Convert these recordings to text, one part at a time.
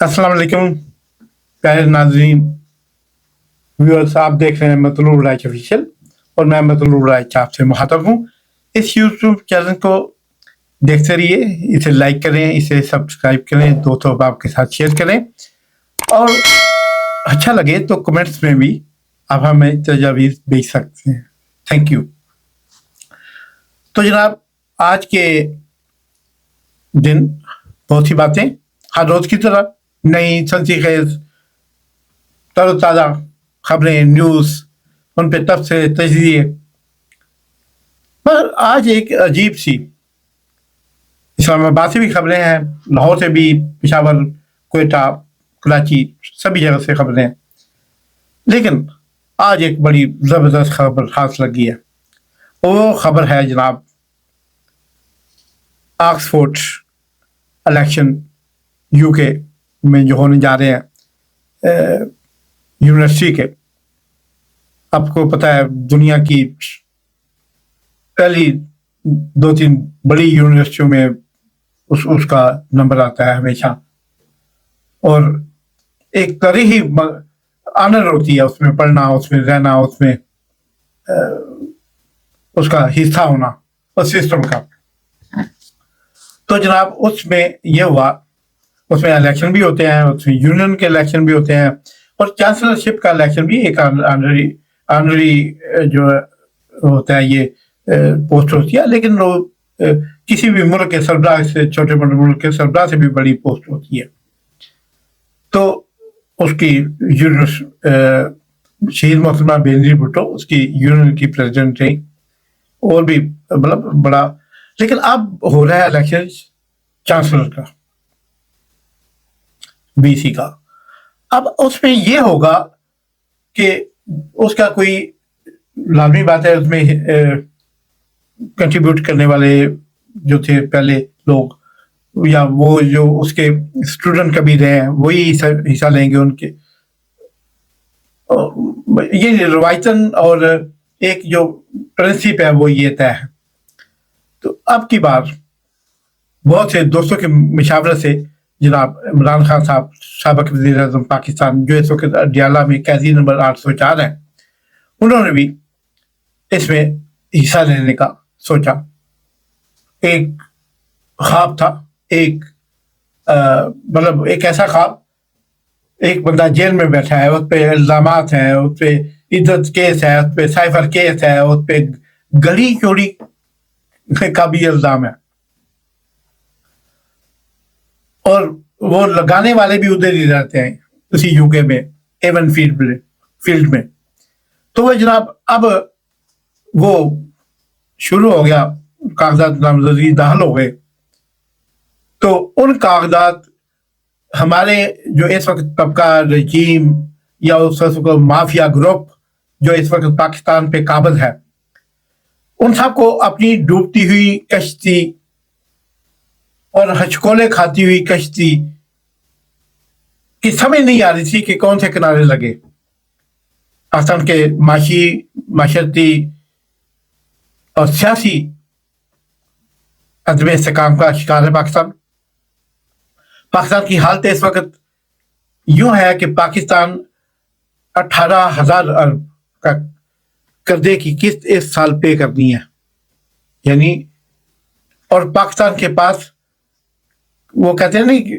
अस्सलाम वालेकुम प्यारे नाजरीन व्यूअर्स। आप देख रहे हैं मतलूब राइच ऑफिशियल और मैं मतलूब राइच आपसे मुखातब हूँ। इस यूट्यूब चैनल को देखते रहिए, इसे लाइक करें, इसे सब्सक्राइब करें, दोस्तों अहबाब के साथ शेयर करें और अच्छा लगे तो कमेंट्स में भी आप हमें तजावीज़ भेज सकते हैं। Thank you. तो जनाब, आज के दिन बहुत सी बातें हर रोज़ की तरह नई सनसनीखेज तरोताज़ा खबरें, न्यूज़, उन पे तब से तजज़िये। पर आज एक अजीब सी इस्लामाबाद से भी खबरें हैं, लाहौर से भी, पेशावर, क्वेटा, कराची, सभी जगह से खबरें हैं। लेकिन आज एक बड़ी ज़बरदस्त खबर हाथ लगी है। वो खबर है जनाब ऑक्सफोर्ड इलेक्शन यूके में जो होने जा रहे हैं यूनिवर्सिटी के। आपको पता है दुनिया की पहली 2-3 बड़ी यूनिवर्सिटियों में उसका नंबर आता है हमेशा, और एक तरह ही ऑनर होती है उसमें पढ़ना, उसमें रहना, उसमें उसका हिस्सा होना उस सिस्टम का। तो जनाब उसमें ये हुआ, उसमें इलेक्शन भी होते हैं, उसमें यूनियन के इलेक्शन भी होते हैं और चांसलरशिप का इलेक्शन भी एक ऑनरी जो होता है ये पोस्ट होती है। लेकिन वो किसी भी मुल्क के सरबराह से, छोटे मोटे मुल्क के सरबराह से भी बड़ी पोस्ट होती है। तो उसकी शहीद मोहतरमा बेनजीर भुट्टो उसकी यूनियन की प्रेसिडेंट रही, और भी मतलब बड़ा। लेकिन अब हो रहा है इलेक्शन चांसलर का, बीसी का। अब उसमें ये होगा कि उसका कोई लाजमी बात है, उसमें कंट्रीब्यूट करने वाले जो थे पहले लोग, या वो जो उसके स्टूडेंट कभी रहे हैं वही हिस्सा लेंगे उनके। ये रवायतन और एक जो प्रिंसिप है वो ये तय है। तो अब की बार बहुत से दोस्तों के मशावरत से जनाब इमरान खान साहब, साबिक वज़ीर आज़म पाकिस्तान, जो इस वक्त अडियाला में कैदी नंबर 804 है, उन्होंने भी इसमें हिस्सा लेने का सोचा। एक ख्वाब था, एक मतलब एक ऐसा ख्वाब, एक बंदा जेल में बैठा है, उस पर इल्ज़ामात हैं, उस पर इज्जत केस है, उस पर साइफर केस है, उस पर गली चोरी का भी इल्ज़ाम है, और वो लगाने वाले भी उधर ही रहते हैं उसी यूके में, एवन फील्ड में। तो वो जनाब अब वो शुरू हो गया, कागजात नामजदगी दाखिल हो गए। तो उन कागजात हमारे जो इस वक्त तबका रजीम या उस वक्त माफिया ग्रुप जो इस वक्त पाकिस्तान पे काबिज है, उन सबको अपनी डूबती हुई कश्ती और हचकोले खाती हुई कश्ती की समझ नहीं आ रही थी कि कौन से किनारे लगे। पाकिस्तान के माशरती और सियासी अदम इस्तेकाम का शिकार है पाकिस्तान। पाकिस्तान की हालत इस वक्त यूं है कि पाकिस्तान 18,000 अरब का कर्जे की किस्त इस साल पे करनी है, यानी, और पाकिस्तान के पास वो कहते हैं नहीं,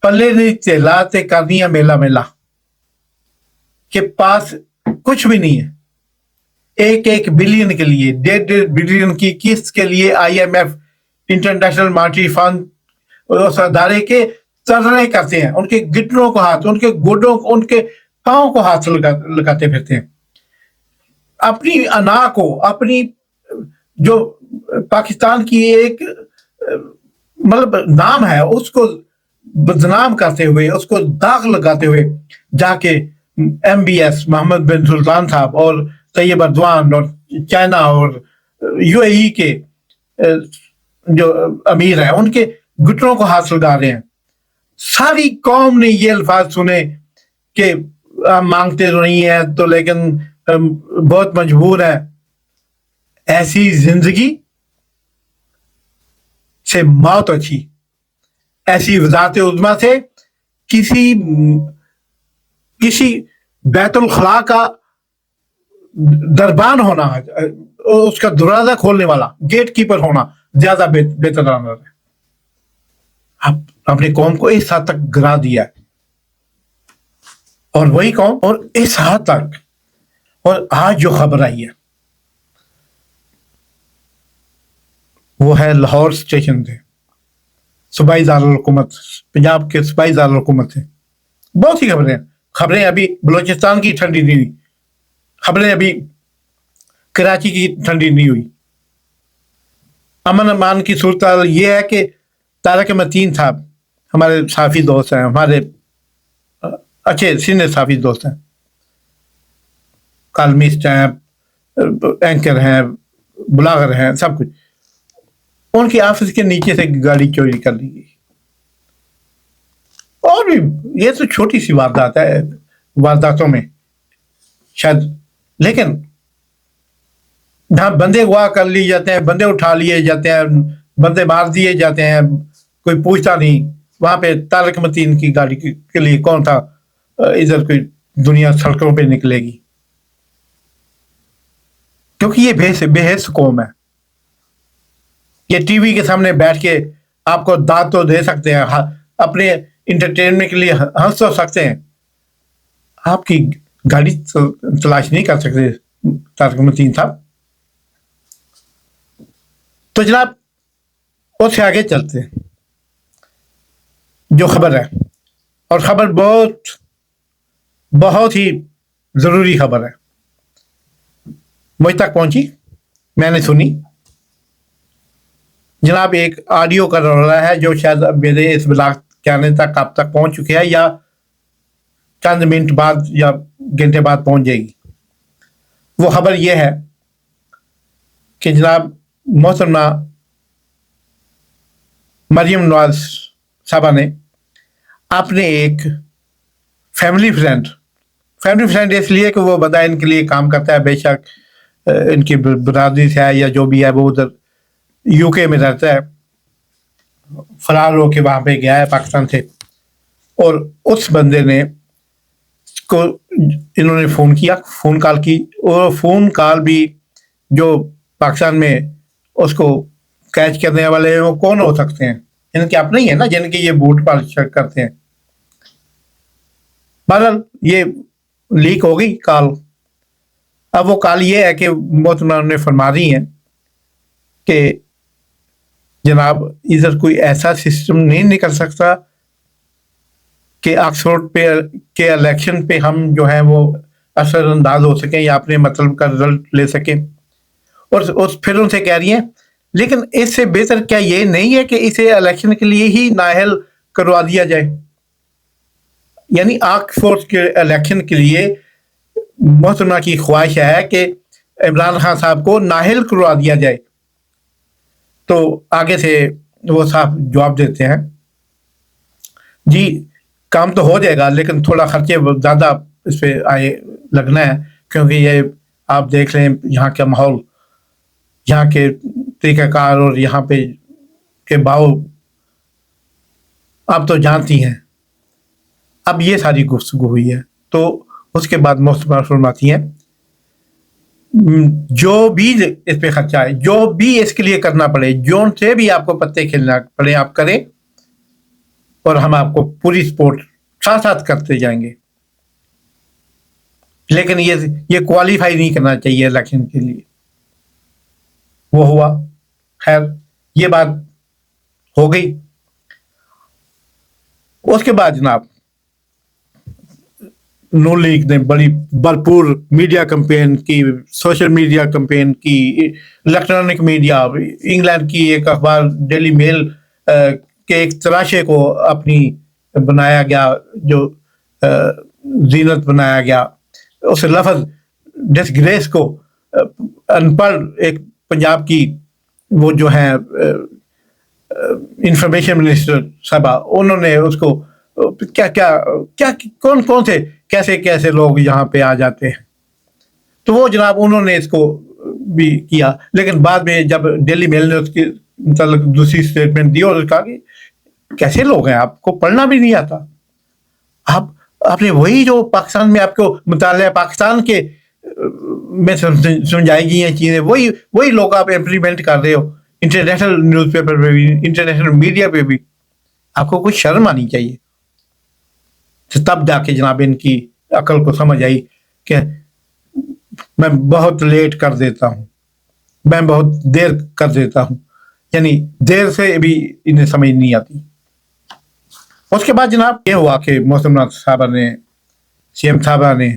पल्ले नहीं चेला ते करनी है मेला मेला, के पास कुछ भी नहीं है। 1-1 बिलियन के लिए, 1.5 बिलियन की किस्त के लिए IMF, इंटरनेशनल मॉनेटरी फंड, उस अदारे के तरले करते हैं, उनके घुटनों को हाथ, उनके गोडों को, उनके पाँव को हाथ लगाते फिरते हैं। अपनी अना को, अपनी जो पाकिस्तान की एक मतलब नाम है उसको बदनाम करते हुए, उसको दाग लगाते हुए जाके MBS मोहम्मद बिन सुल्तान साहब और तैयब अर्दवान और चाइना और UAE के जो अमीर हैं उनके घुटनों को हाथ लगा रहे हैं। सारी कौम ने ये अल्फाज सुने कि हम मांगते तो नहीं है तो, लेकिन बहुत मजबूर है। ऐसी जिंदगी से मौत अच्छी, ऐसी वज़ारत उज़्मा से کسی بیت الخلاء کا دربان ہونا، اس کا دروازہ کھولنے والا گیٹ کیپر ہونا زیادہ بہتر ہے. آپ اپنی قوم کو اس حد تک گرا دیا ہے، اور وہی قوم اور اس حد تک. اور آج جو خبر آئی ہے وہ ہے لاہور اسٹیشن سے صوبائی دارالحکومت، پنجاب کے صوبائی دارالحکومت سے بہت سی خبریں ابھی بلوچستان کی ٹھنڈی نہیں ہوئی، خبریں ابھی کراچی کی ٹھنڈی نہیں ہوئی. امن امان کی صورتحال یہ ہے کہ طارق متین صاحب ہمارے صحافی دوست ہیں، ہمارے اچھے سینئر صحافی دوست ہیں، کالمسٹ ہیں، اینکر ہیں، بلاگر ہیں، سب کچھ. ان کے آفس کے نیچے سے گاڑی چوری کر لی گئی. اور بھی یہ تو چھوٹی سی واردات ہے وارداتوں میں شاید، لیکن جہاں بندے اغوا کر لیے جاتے ہیں، بندے اٹھا لیے جاتے ہیں، بندے مار دیے جاتے ہیں، کوئی پوچھتا نہیں. وہاں پہ طارق متین کی گاڑی کے لیے کون تھا ادھر کوئی دنیا سڑکوں پہ نکلے گی؟ کیونکہ یہ بے حس قوم ہے. یہ ٹی وی کے سامنے بیٹھ کے آپ کو داد تو دے سکتے ہیں، اپنے انٹرٹینمنٹ کے لیے ہنس تو سکتے ہیں، آپ کی گاڑی تلاش نہیں کر سکتے طارق متین صاحب. تو جناب اس سے آگے چلتے ہیں. جو خبر ہے، اور خبر بہت ہی ضروری خبر ہے، مجھ تک پہنچی، میں نے سنی. جناب ایک آڈیو کا رولہ ہے جو شاید میرے اس بلاگ جانے تک آپ تک پہنچ چکے ہیں، یا چند منٹ بعد یا گھنٹے بعد پہنچ جائے گی. وہ خبر یہ ہے کہ جناب محترمہ مریم نواز صاحبہ نے اپنے ایک فیملی فرینڈ اس لیے کہ وہ بندہ ان کے لیے کام کرتا ہے، بے شک ان کی برادری سے ہے یا جو بھی ہے، وہ ادھر یو کے میں رہتا ہے، فرار ہو کے وہاں پہ گیا ہے پاکستان سے. اور اس بندے نے کو انہوں نے فون کال کی، اور فون کال بھی جو پاکستان میں اس کو کیچ کرنے والے ہیں وہ کون ہو سکتے ہیں؟ ان کے اپنے ہی ہیں نا، جن کے یہ بوٹ پالش کرتے ہیں. بہرحال یہ لیک ہو گئی کال. اب وہ کال یہ ہے کہ محترمہ نے فرما رہی ہیں کہ جناب ادھر کوئی ایسا سسٹم نہیں نکل سکتا کہ آکسفورڈ پہ کے الیکشن پہ ہم جو ہیں وہ اثر انداز ہو سکیں یا اپنے مطلب کا رزلٹ لے سکیں. اور پھر ان سے کہہ رہی ہیں لیکن اس سے بہتر کیا یہ نہیں ہے کہ اسے الیکشن کے لیے ہی نااہل کروا دیا جائے؟ یعنی آکسفورڈ کے الیکشن کے لیے محترمہ کی خواہش ہے کہ عمران خان صاحب کو نااہل کروا دیا جائے. تو آگے سے وہ صاحب جواب دیتے ہیں، جی کام تو ہو جائے گا لیکن تھوڑا خرچے زیادہ اس پہ لگنا ہے، کیونکہ یہ آپ دیکھ لیں یہاں کا ماحول، یہاں کے طریقہ کار اور یہاں پہ کے بھاؤ آپ تو جانتی ہیں. اب یہ ساری گفتگو ہوئی ہے. تو اس کے بعد محترمہ فرماتی ہیں جو بھی اس پہ خرچہ ہے، جو بھی اس کے لیے کرنا پڑے، جون سے بھی آپ کو پتے کھیلنا پڑے آپ کریں، اور ہم آپ کو پوری سپورٹ ساتھ ساتھ کرتے جائیں گے. لیکن یہ کوالیفائی نہیں کرنا چاہیے الیکشن کے لیے. وہ ہوا، خیر یہ بات ہو گئی. اس کے بعد جناب نون لیگ نے بڑی بھرپور میڈیا کمپین کی، سوشل میڈیا کمپین کی، الیکٹرانک میڈیا، انگلینڈ کی ایک اخبار ڈیلی میل کے ایک تراشے کو اپنی بنایا گیا، جو زینت بنایا گیا. اس لفظ ڈسگریس کو ان پڑھ ایک پنجاب کی وہ جو ہیں انفارمیشن منسٹر صاحبہ، انہوں نے اس کو کیا کون سے کیسے لوگ یہاں پہ آ جاتے ہیں. تو وہ جناب انہوں نے اس کو بھی کیا، لیکن بعد میں جب ڈیلی میل نے اس کے متعلق دوسری اسٹیٹمنٹ دی اور کہا کہ کیسے لوگ ہیں، آپ کو پڑھنا بھی نہیں آتا، आपने वही जो पाकिस्तान में आपको मुतालिया पाकिस्तान के में समझाई गई हैं चीज़ें, वही लोग आप इम्प्लीमेंट कर रहे हो इंटरनेशनल न्यूज़पेपर पे भी, इंटरनेशनल मीडिया पे भी। आपको कुछ शर्म आनी चाहिए। तो तब जाके जनाब इनकी अकल को समझ आई कि मैं बहुत लेट कर देता हूँ, मैं बहुत देर कर देता हूँ, यानी देर से भी इन्हें समझ नहीं आती। उसके बाद जनाब ये हुआ कि मौसम नाथ साहबा ने, सीएम साहबा ने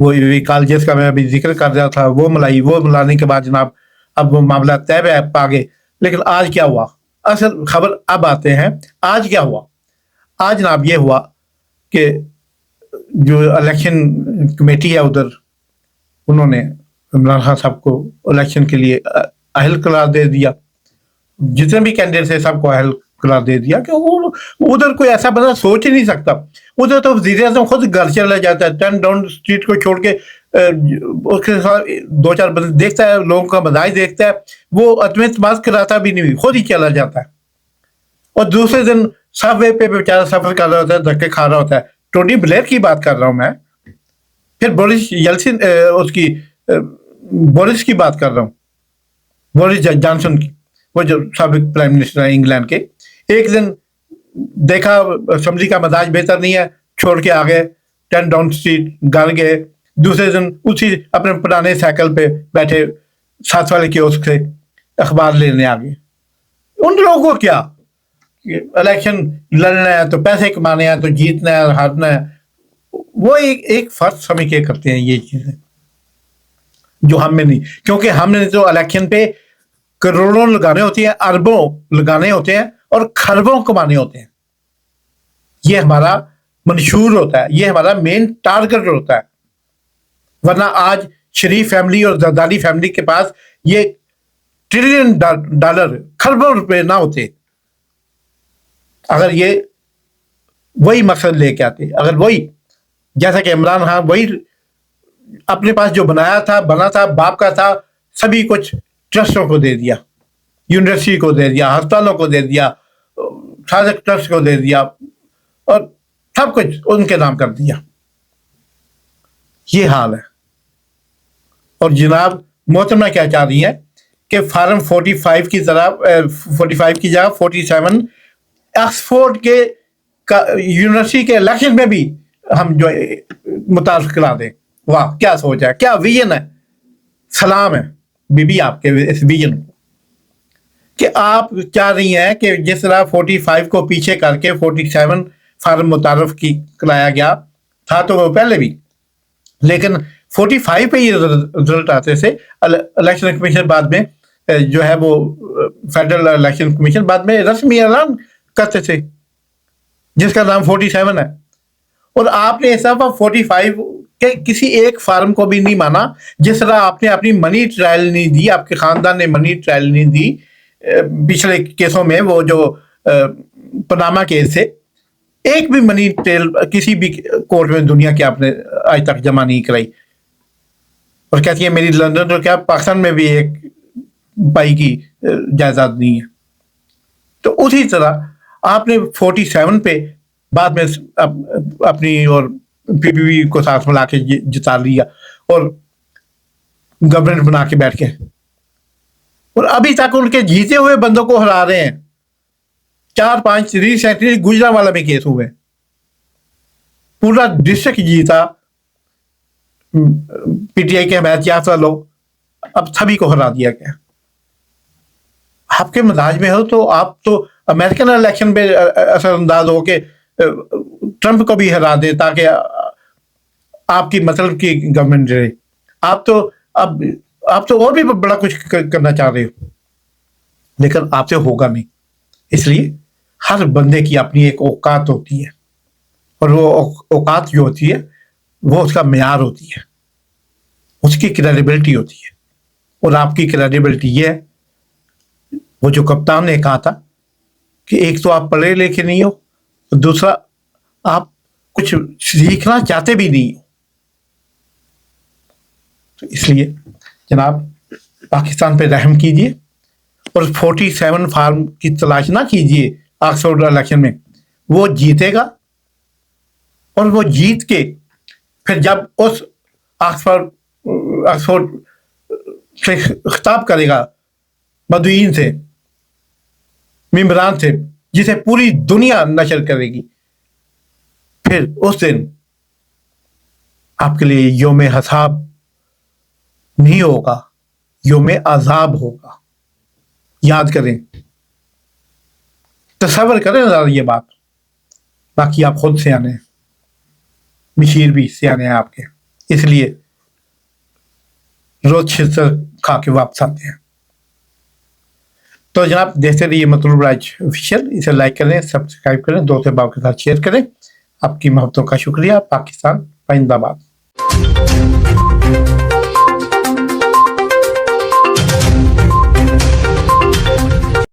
वो कॉलेजेस का मैं अभी जिक्र कर रहा था, वो मिलाने के बाद जनाब अब वो मामला तय पे आ गए। लेकिन आज क्या हुआ, असल खबर अब आते हैं। आज क्या हुआ? आज जनाब ये हुआ कि जो इलेक्शन कमेटी है उधर, उन्होंने इमरान खान साहब को इलेक्शन के लिए अहल करार दे दिया। जितने भी कैंडिडेट है सबको अहल करार दे दिया कि उधर कोई ऐसा बंदा सोच ही नहीं सकता। उधर तो वज़ीर आज़म खुद घर चला जाता है, 10 डाउन स्ट्रीट को छोड़ के उसके साथ 2-4 बंदे देखता है, लोगों का मजाज देखता है, वो अतमेतमाद कराता भी नहीं, खुद ही चला जाता है। और दूसरे दिन सबवे पे बेचारा सफर कर रहा होता है, धक्के खा रहा होता है। टोनी ब्लेयर की बात कर रहा हूँ मैं, फिर बोरिस येल्सिन बोरिस की बात कर रहा हूँ, बोरिस जॉनसन की, वो जो साबिक प्राइम मिनिस्टर है इंग्लैंड के। एक दिन देखा असेंबली का मजाज बेहतर नहीं है, छोड़ के आ गए, 10 डाउन स्ट्रीट घर गए। दूसरे दिन उसी अपने पुराने साइकिल पे बैठे साथ वाले कियोस्क से अखबार लेने आ गए। उन लोगों को क्या, इलेक्शन लड़ना है तो पैसे कमाने हैं, तो जीतना है हारना है, वो एक फर्ज समझ के करते हैं ये चीजें, जो हमें नहीं। क्योंकि हमने तो इलेक्शन पे करोड़ों लगाने होती हैं, अरबों लगाने होते हैं और खरबों कमाने होते हैं। ये हमारा मंशूर होता है, ये हमारा मेन टारगेट होता है। वरना आज शरीफ फैमिली और जरदारी फैमिली के पास ये ट्रिलियन डॉलर, खरबों रुपए ना होते अगर ये वही मकसद लेके आते। अगर वही, जैसा कि इमरान खान वही अपने पास जो बना था बाप का था, सभी कुछ ट्रस्टों को दे दिया, यूनिवर्सिटी को दे दिया, अस्पतालों को दे दिया, साजक ट्रस्ट को दे दिया और सब कुछ उनके नाम कर दिया। ये हाल है। और जनाब मोहतरमा क्या चाह रही है कि फार्म 45 की तरह 45 की जगह 47 ऑक्सफोर्ड के यूनिवर्सिटी के इलेक्शन में भी हम जो मुतारिफ करा दें। वाह, क्या सोच है, क्या विजन है। सलाम है बीबी आपके इस विजन को कि आप चाह रही हैं कि जिस तरह 45 को पीछे करके 47 फार्म मुतारफ की कराया गया था, तो वो पहले भी, लेकिन 45 पे ये रिजल्ट आते से इलेक्शन कमीशन बाद में जो है वो फेडरल इलेक्शन कमीशन बाद में रस्मी ऐलान करते थे जिसका नाम 47 है। और आपने ऐसा 45 के किसी एक फार्म को भी नहीं माना। जिस तरह आपने अपनी मनी ट्रायल नहीं दी, आपके खानदान ने मनी ट्रायल नहीं दी पिछले केसों में, वो जो पनामा केस से एक भी मनी ट्रायल किसी भी कोर्ट में दुनिया के आपने आज तक जमा नहीं कराई। और कहती है मेरी लंदन, तो क्या पाकिस्तान में भी एक पाई की जायदाद नहीं है। तो उसी तरह आपने 47 पे बाद में अपनी और पीपीपी को साथ मिला के जिता लिया और गवर्नमेंट बना के बैठ गए। और अभी तक उनके जीते हुए बंदों को हरा रहे हैं। 4-5 रिसेंटली गुजरांवाला में केस हुए, पूरा डिस्ट्रिक्ट जीता पीटीआई के हमायत याफ्ता लोग, अब सभी को हरा दिया गया। आपके मिजाज में हो तो आप तो अमेरिकन इलेक्शन पे असरअंदाज हो के ट्रंप को भी हरा दे ताकि आपकी मतलब की गवर्नमेंट रहे। आप तो और भी बड़ा कुछ करना चाह रहे हो, लेकिन आपसे होगा नहीं। इसलिए हर बंदे की अपनी एक औकात होती है, और वो औकात जो होती है वो उसका मेयार होती है, उसकी क्रेडिबिलिटी होती है। और आपकी क्रेडिबिलिटी ये है, वो जो कप्तान ने कहा था कि एक तो आप पढ़े लिखे नहीं हो, दूसरा आप कुछ सीखना चाहते भी नहीं हो। तो इसलिए जनाब पाकिस्तान पे रहम कीजिए और 47 फार्म की तलाश ना कीजिए ऑक्सफोर्ड इलेक्शन में। वो जीतेगा اور وہ جیت کے پھر جب اس آکسفورڈ سے خطاب کرے گا بدوین سے، ممبران سے، جسے پوری دنیا نشر کرے گی، پھر اس دن آپ کے لیے یوم حساب نہیں ہوگا، یوم عذاب ہوگا. یاد کریں، تصور کریں ذرا یہ بات. باقی آپ خود سیانے ہیں، مشیر بھی سیانے ہیں آپ کے، اس لیے روز شزر کھا کے واپس آتے ہیں. تو جناب دیکھتے رہیے مطلوب راج آفیشیل، اسے لائک کریں، سبسکرائب کریں، دوست احباب کے ساتھ شیئر کریں. آپ کی محبتوں کا شکریہ. پاکستان زندہ باد.